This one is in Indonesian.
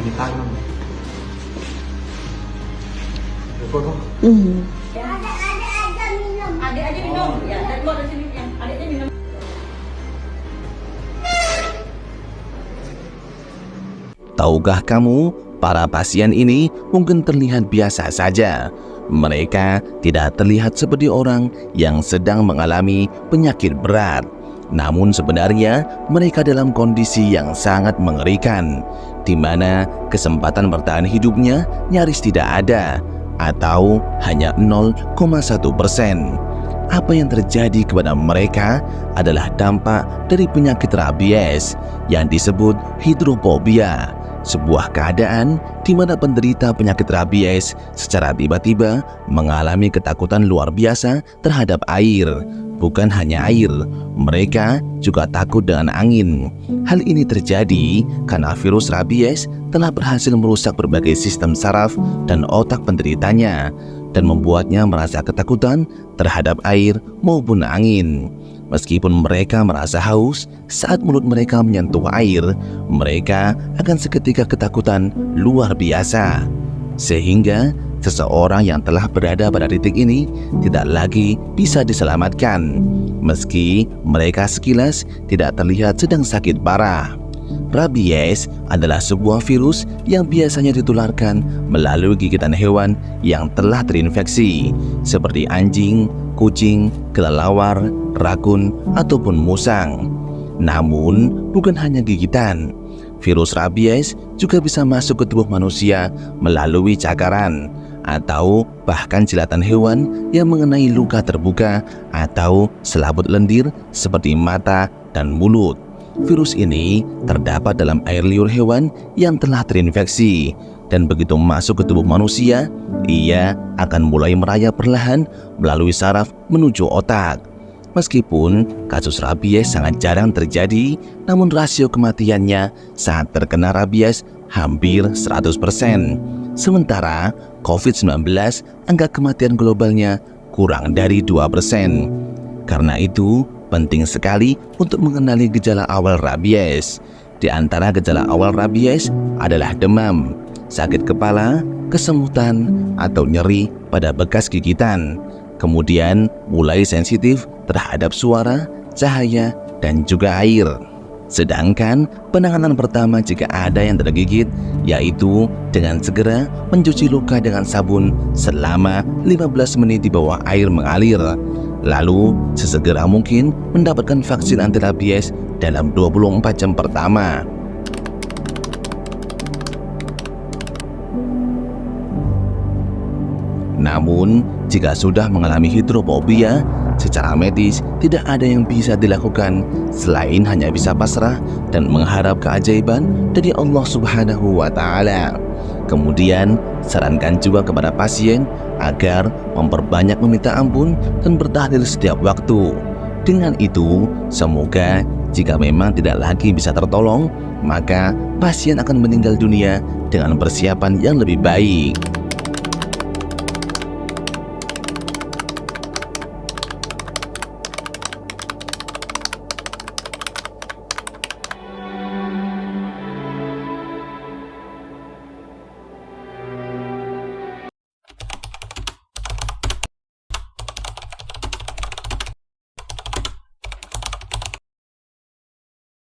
Ditanam. Ikut dong. Adik aja minum. Ya, dari luar dari sini yang adiknya minum. Tahukah kamu, para pasien ini mungkin terlihat biasa saja. Mereka tidak terlihat seperti orang yang sedang mengalami penyakit berat. Namun sebenarnya mereka dalam kondisi yang sangat mengerikan, di mana kesempatan bertahan hidupnya nyaris tidak ada, atau hanya 0,1%. Apa yang terjadi kepada mereka adalah dampak dari penyakit rabies yang disebut hidrofobia, sebuah keadaan di mana penderita penyakit rabies secara tiba-tiba mengalami ketakutan luar biasa terhadap air. Bukan hanya air, mereka juga takut dengan angin. Hal ini terjadi karena virus rabies telah berhasil merusak berbagai sistem saraf dan otak penderitanya dan membuatnya merasa ketakutan terhadap air maupun angin. Meskipun mereka merasa haus, saat mulut mereka menyentuh air, mereka akan seketika ketakutan luar biasa. Sehingga seseorang yang telah berada pada titik ini tidak lagi bisa diselamatkan, meski mereka sekilas tidak terlihat sedang sakit parah. Rabies adalah sebuah virus yang biasanya ditularkan melalui gigitan hewan yang telah terinfeksi, seperti anjing, kucing, kelelawar, rakun, ataupun musang. Namun, bukan hanya gigitan. Virus rabies juga bisa masuk ke tubuh manusia melalui cakaran, atau bahkan jilatan hewan yang mengenai luka terbuka atau selaput lendir seperti mata dan mulut. Virus ini terdapat dalam air liur hewan yang telah terinfeksi, dan begitu masuk ke tubuh manusia, ia akan mulai merayap perlahan melalui saraf menuju otak. Meskipun kasus rabies sangat jarang terjadi, namun rasio kematiannya saat terkena rabies hampir 100%. Sementara COVID-19 angka kematian globalnya kurang dari 2%. Karena itu, penting sekali untuk mengenali gejala awal rabies. Di antara gejala awal rabies adalah demam, sakit kepala, kesemutan, atau nyeri pada bekas gigitan. Kemudian mulai sensitif terhadap suara, cahaya, dan juga air. Sedangkan penanganan pertama jika ada yang tergigit yaitu dengan segera mencuci luka dengan sabun selama 15 menit di bawah air mengalir. Lalu sesegera mungkin mendapatkan vaksin anti rabies dalam 24 jam pertama. Namun, jika sudah mengalami hidrofobia, secara medis tidak ada yang bisa dilakukan selain hanya bisa pasrah dan mengharap keajaiban dari Allah Subhanahu wa Ta'ala. Kemudian, sarankan juga kepada pasien agar memperbanyak meminta ampun dan bertahlil setiap waktu. Dengan itu, semoga jika memang tidak lagi bisa tertolong, maka pasien akan meninggal dunia dengan persiapan yang lebih baik.